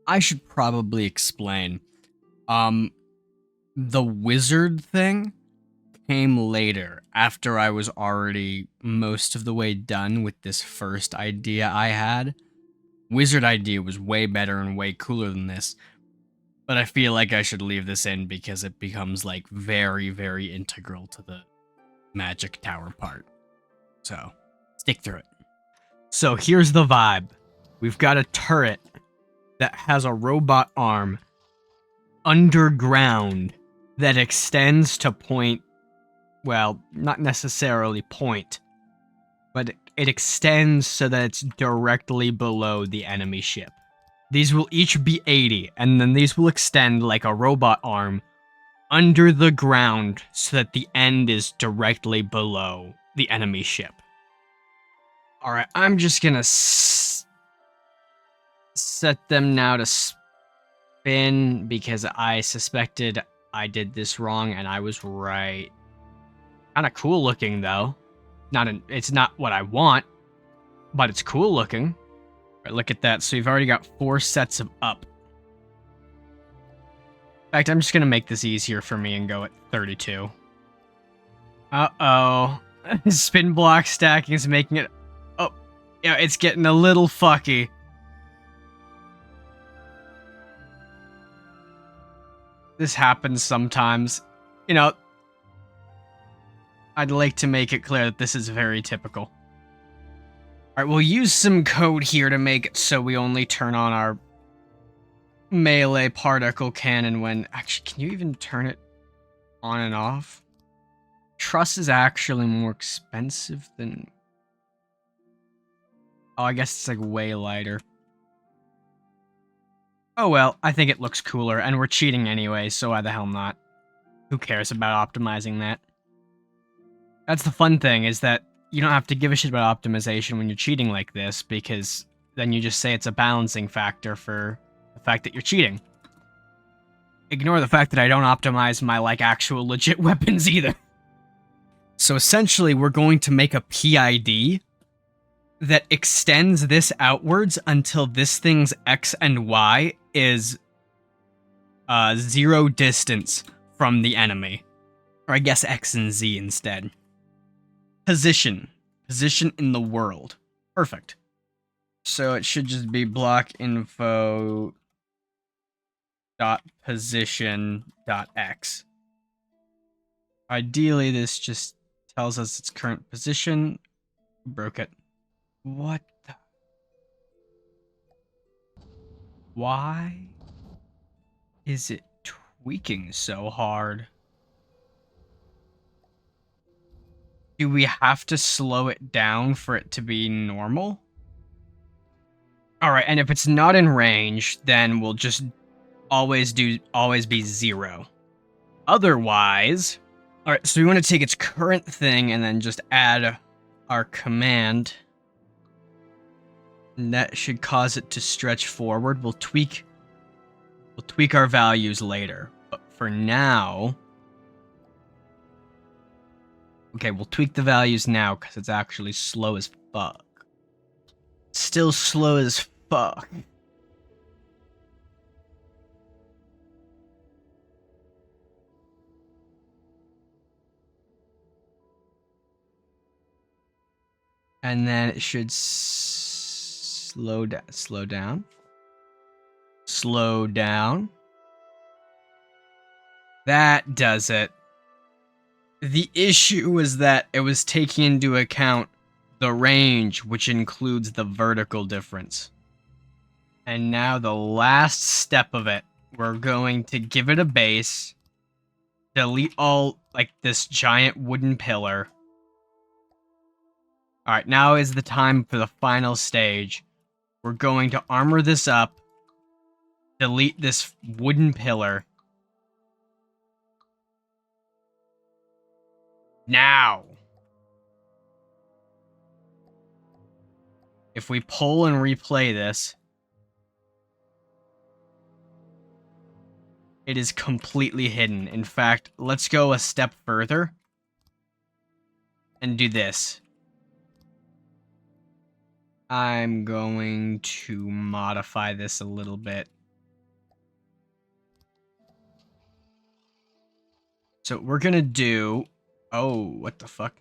I should probably explain. Um, the wizard thing came later after I was already most of the way done with this first idea I had. Wizard idea was way better and way cooler than this, but I feel like I should leave this in because it becomes like very, very integral to the magic tower part. So, stick through it. So, here's the vibe. We've got a turret that has a robot arm underground that extends to point, well, not necessarily point, but it extends so that it's directly below the enemy ship. These will each be 80, and then these will extend like a robot arm under the ground so that the end is directly below the enemy ship. Alright, I'm just gonna set them now to spin because I suspected I did this wrong and I was right. Kinda cool looking though. It's not what I want, but it's cool looking. Right, look at that. So you've already got 4 sets of up. In fact, I'm just going to make this easier for me and go at 32. Uh-oh. Spin block stacking is making it... Oh, yeah, it's getting a little fucky. This happens sometimes. You know, I'd like to make it clear that this is very typical. Alright, we'll use some code here to make it so we only turn on our melee particle cannon when... Actually, can you even turn it on and off? Truss is actually more expensive than... Oh, I guess it's like way lighter. Oh well, I think it looks cooler, and we're cheating anyway, so why the hell not? Who cares about optimizing that? That's the fun thing, is that you don't have to give a shit about optimization when you're cheating like this, because then you just say it's a balancing factor for the fact that you're cheating. Ignore the fact that I don't optimize my, like, actual legit weapons either. So essentially, we're going to make a PID that extends this outwards until this thing's X and Y is 0 distance from the enemy. Or I guess X and Z instead. Position. Position in the world. Perfect. So it should just be block info dot position dot x. Ideally, this just tells us its current position. Broke it. What the... Why is it tweaking so hard? Do we have to slow it down for it to be normal? Alright, and if it's not in range, then we'll just always be 0. Otherwise... Alright, so we want to take its current thing and then just add our command. And that should cause it to stretch forward. We'll tweak our values later. But for now... Okay, we'll tweak the values now because it's actually slow as fuck. Still slow as fuck. And then it should slow down. Slow down. Slow down. That does it. The issue was that it was taking into account the range, which includes the vertical difference. And now the last step of it, we're going to give it a base, delete all, like, this giant wooden pillar. Alright, now is the time for the final stage. We're going to armor this up, delete this wooden pillar. Now! If we pull and replay this, it is completely hidden. In fact, let's go a step further and do this. I'm going to modify this a little bit. So we're gonna do... Oh, what the fuck?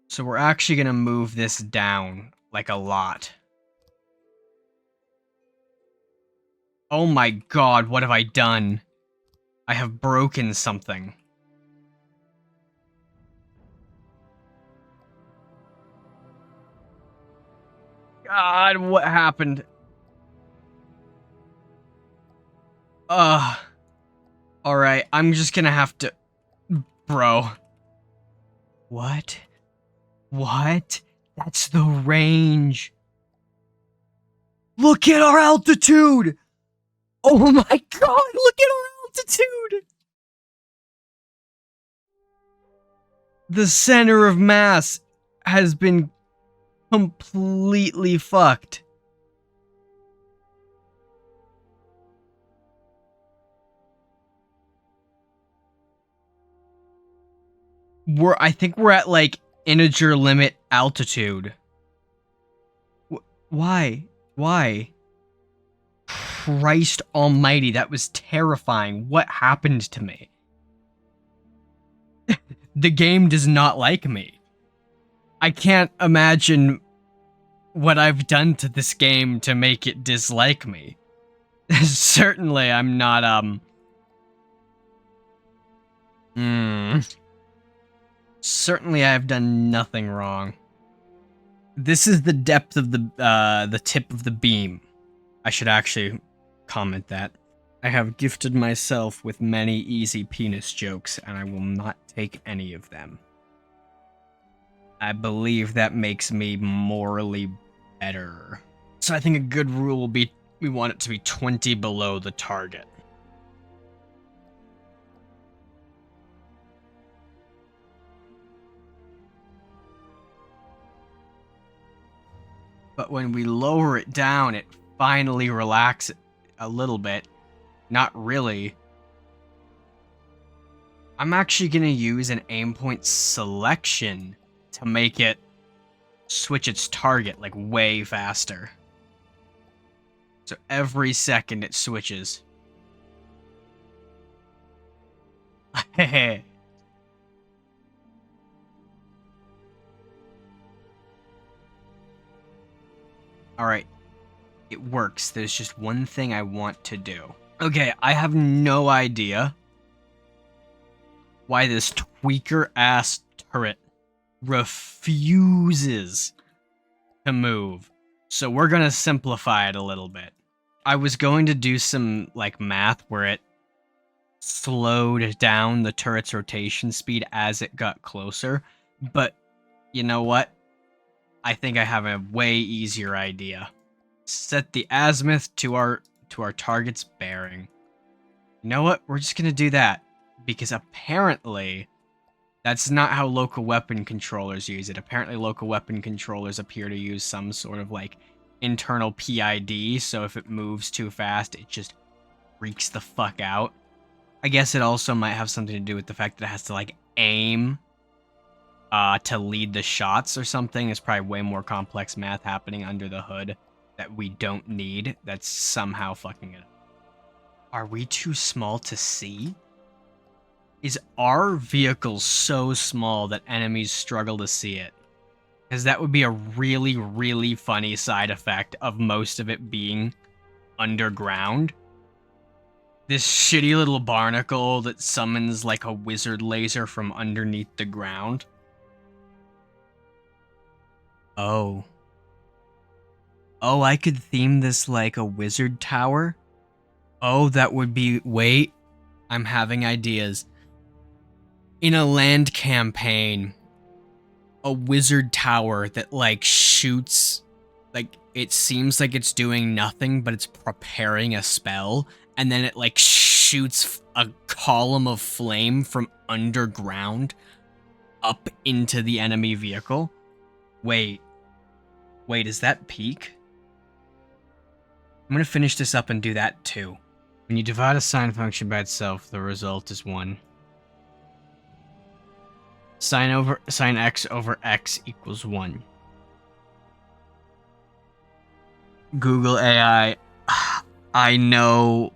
So we're actually gonna move this down, like, a lot. Oh my god, what have I done? I have broken something. God, what happened? Alright, I'm just gonna have to... Bro. What? What? That's the range. Look at our altitude! Oh my god, look at our altitude! The center of mass has been completely fucked. I think we're at, like, integer limit altitude. Why? Why? Christ almighty, that was terrifying. What happened to me? The game does not like me. I can't imagine what I've done to this game to make it dislike me. Certainly, I'm not, Certainly, I've done nothing wrong. This is the depth of the tip of the beam. I should actually comment that. I have gifted myself with many easy penis jokes, and I will not take any of them. I believe that makes me morally better. So I think a good rule will be we want it to be 20 below the target. But when we lower it down, it finally relaxes a little bit. Not really. I'm actually going to use an aim point selection to make it switch its target, like, way faster. So every second it switches. Alright. It works. There's just one thing I want to do. Okay, I have no idea why this tweaker-ass turret refuses to move. So we're gonna simplify it a little bit. I was going to do some, like, math where it slowed down the turret's rotation speed as it got closer, but you know what? I think I have a way easier idea. Set the azimuth to our target's bearing. You know what? We're just gonna do that, because apparently that's not how local weapon controllers use it. Apparently local weapon controllers appear to use some sort of, like, internal PID, so if it moves too fast, it just freaks the fuck out. I guess it also might have something to do with the fact that it has to, like, aim to lead the shots or something. There's probably way more complex math happening under the hood that we don't need that's somehow fucking it up. Are we too small to see? Is our vehicle so small that enemies struggle to see it? Because that would be a really, really funny side effect of most of it being underground. This shitty little barnacle that summons, like, a wizard laser from underneath the ground. Oh. Oh, I could theme this like a wizard tower? Oh, that would be... Wait. I'm having ideas. In a land campaign, a wizard tower that, like, shoots... Like, it seems like it's doing nothing, but it's preparing a spell, and then it, like, shoots a column of flame from underground up into the enemy vehicle. Wait, is that peak? I'm gonna finish this up and do that too. When you divide a sine function by itself, the result is 1. Sine x over x equals 1. Google AI. I know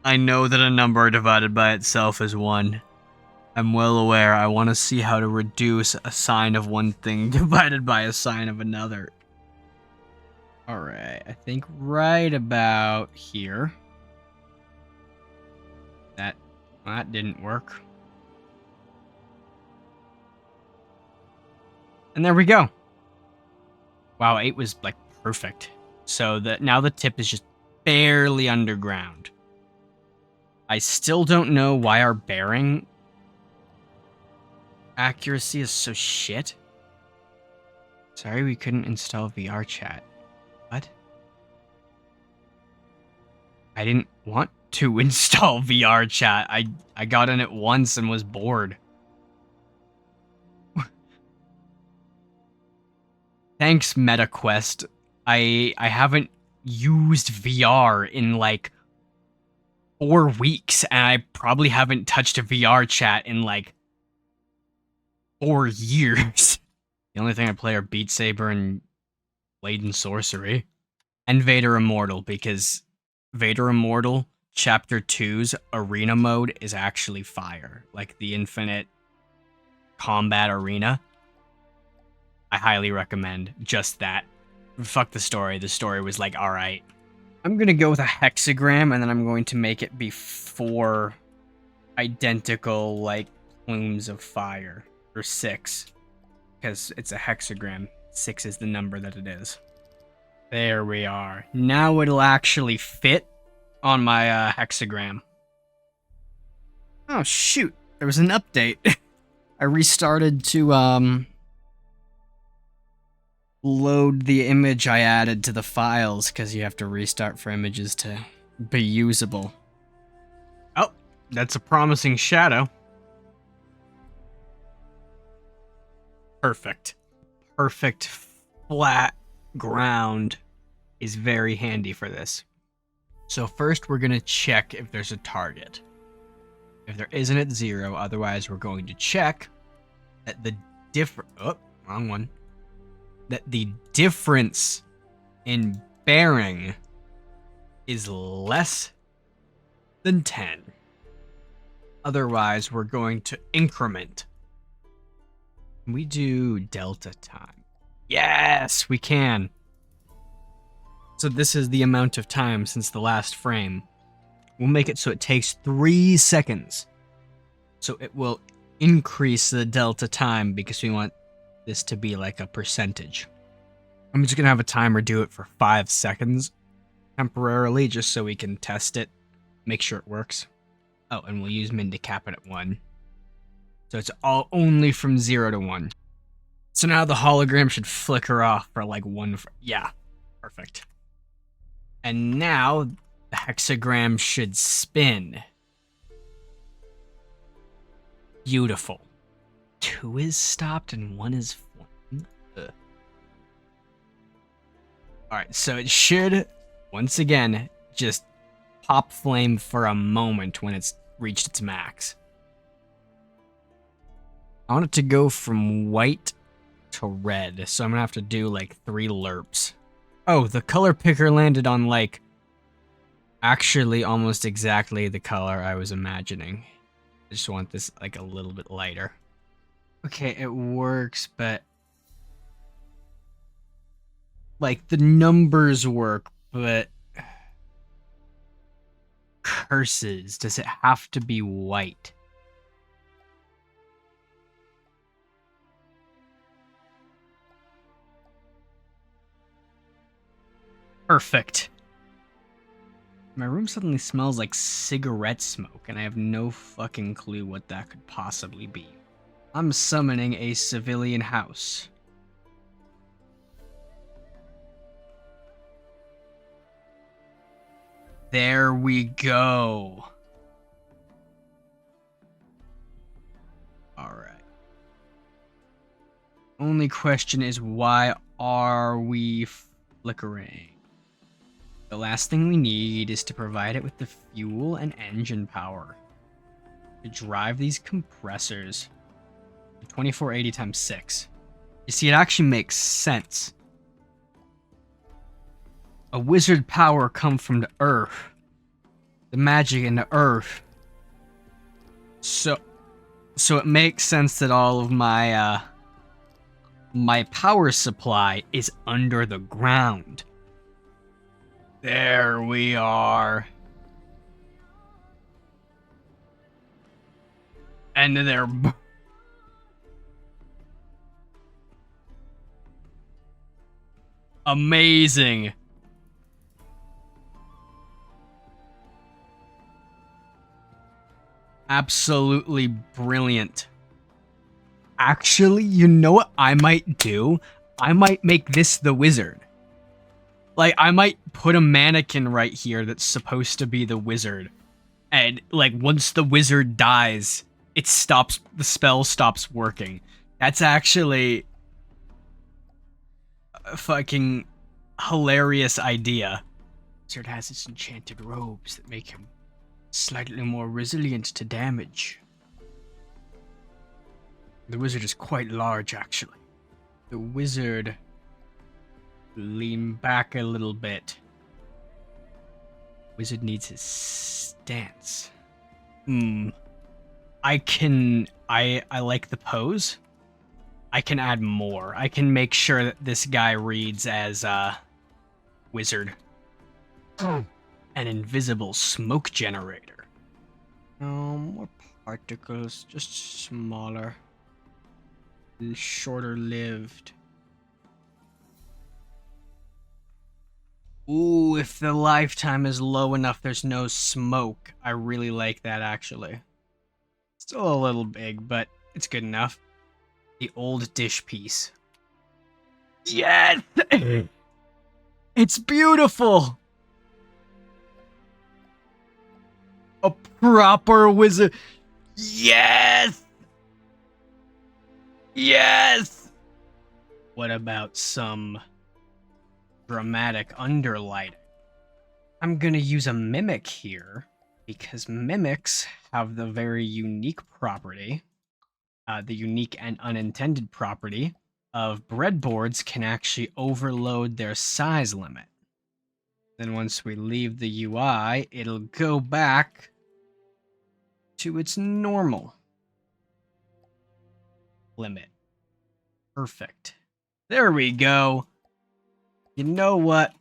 that a number divided by itself is 1. I'm well aware. I want to see how to reduce a sign of one thing divided by a sign of another. Alright, I think right about here. That didn't work. And there we go. Wow, 8 was like perfect. So now the tip is just barely underground. I still don't know why our bearing accuracy is so shit. Sorry we couldn't install VR chat. What? I didn't want to install VR chat. I got in it once and was bored. Thanks, MetaQuest. I haven't used VR in like 4 weeks, and I probably haven't touched a VR chat in like 4 years. The only thing I play are Beat Saber and Blade and Sorcery. And Vader Immortal, because Vader Immortal Chapter 2's arena mode is actually fire. Like the infinite combat arena. I highly recommend just that. Fuck the story. The story was like, alright. I'm gonna go with a hexagram, and then I'm going to make it be 4 identical, like, plumes of fire. Or 6. Because it's a hexagram. 6 is the number that it is. There we are. Now it'll actually fit on my hexagram. Oh, shoot. There was an update. I restarted to, load the image I added to the files, because you have to restart for images to be usable. Oh, that's a promising shadow. Perfect. Perfect flat ground is very handy for this. So first we're going to check if there's a target. If there isn't, it's 0. Otherwise, we're going to check that the wrong one. That the difference in bearing is less than 10. Otherwise, we're going to increment. Can we do delta time? Yes, we can. So this is the amount of time since the last frame. We'll make it so it takes 3 seconds. So it will increase the delta time because we want this to be like a percentage. I'm just gonna have a timer do it for 5 seconds temporarily just so we can test it, make sure it works. Oh, and we'll use min to cap it at 1. So it's all only from 0 to 1. So now the hologram should flicker off for like 1. Yeah, perfect. And now the hexagram should spin. Beautiful. 2 is stopped and 1 is flame. Alright, so it should, once again, just pop flame for a moment when it's reached its max. I want it to go from white to red, so I'm gonna have to do like 3 lerps. Oh, the color picker landed on like actually almost exactly the color I was imagining. I just want this like a little bit lighter. Okay, it works, but like the numbers work, but curses, does it have to be white? Perfect. My room suddenly smells like cigarette smoke, and I have no fucking clue what that could possibly be. I'm summoning a civilian house. There we go. Alright. Only question is, why are we flickering? The last thing we need is to provide it with the fuel and engine power to drive these compressors. 2480 times 6. You see, it actually makes sense. A wizard power come from the earth. The magic in the earth. So it makes sense that all of my my power supply is under the ground. There we are. And they're amazing. Absolutely brilliant. Actually, you know what I might do? I might make this the wizard. Like, I might put a mannequin right here that's supposed to be the wizard. And, like, once the wizard dies, the spell stops working. That's actually a fucking hilarious idea. The wizard has its enchanted robes that make him slightly more resilient to damage. The wizard is quite large, actually. The wizard lean back a little bit. Wizard needs his stance. I like the pose. I can add more. I can make sure that this guy reads as wizard. An invisible smoke generator. No more particles, just smaller. Shorter lived. Ooh, if the lifetime is low enough, there's no smoke. I really like that, actually. Still a little big, but it's good enough. The old dish piece. Yes! It's beautiful! A proper wizard. Yes! Yes! What about some dramatic underlighting? I'm gonna use a mimic here because mimics have the very unique property, the unique and unintended property of breadboards can actually overload their size limit. Then once we leave the UI, it'll go back to its normal limit. Perfect. There we go. You know what?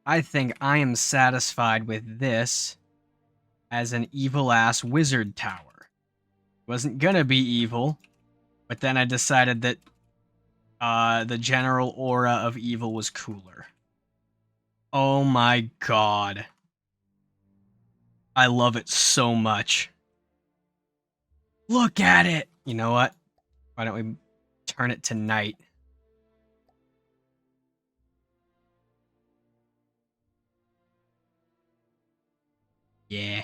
I think I am satisfied with this as an evil-ass wizard tower. Wasn't gonna be evil, but then I decided that the general aura of evil was cooler. Oh my god. I love it so much. Look at it! You know what? Why don't we turn it to night? Yeah.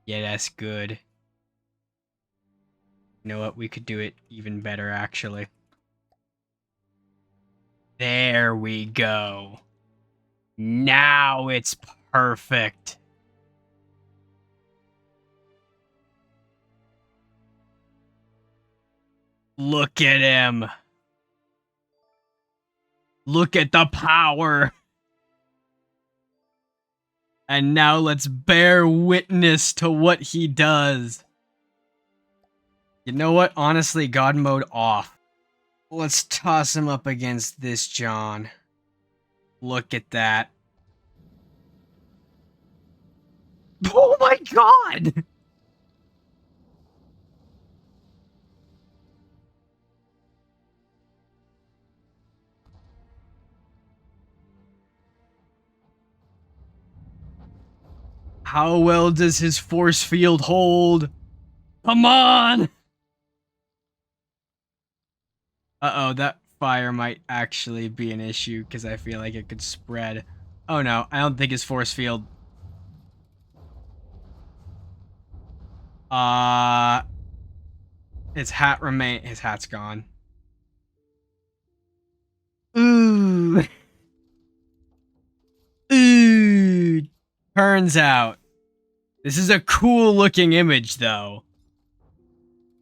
Yeah, that's good. You know what? We could do it even better, actually. There we go. Now it's perfect. Look at him. Look at the power. And now let's bear witness to what he does. You know what? Honestly, God mode off. Let's toss him up against this John. Look at that. Oh my god! How well does his force field hold? Come on! Uh-oh, that fire might actually be an issue because I feel like it could spread. Oh no, I don't think his force field... His hat's gone. Ooh. Ooh. Turns out. This is a cool looking image though.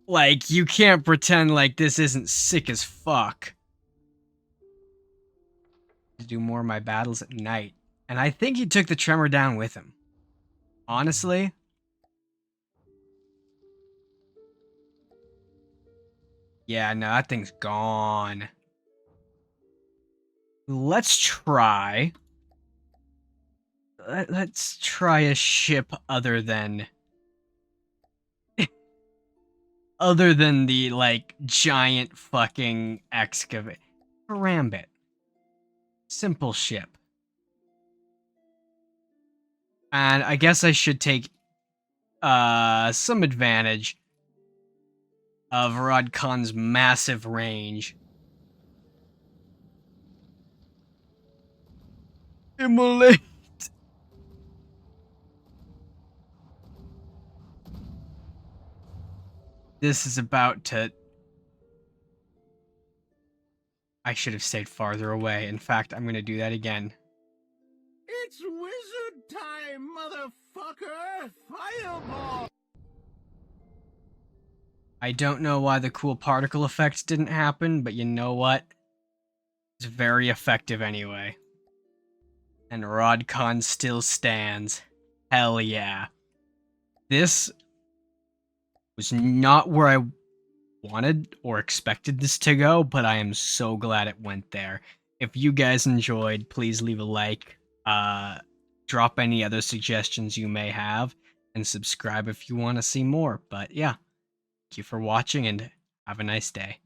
Like, you can't pretend like this isn't sick as fuck. to do more of my battles at night. And I think he took the tremor down with him. Honestly. Yeah, no, that thing's gone. Let's try. Let's try a ship other than the like giant fucking excavate. Karambit. Simple ship. And I guess I should take some advantage of Rodcon's massive range. Immolate. This is about to... I should have stayed farther away. In fact, I'm going to do that again. It's wizard time, motherfucker! Fireball! I don't know why the cool particle effect didn't happen, but you know what? It's very effective anyway. And Rodcon still stands. Hell yeah. This was not where I wanted or expected this to go, but I am so glad it went there. If you guys enjoyed, please leave a like, drop any other suggestions you may have, and subscribe if you want to see more. But yeah, thank you for watching and have a nice day.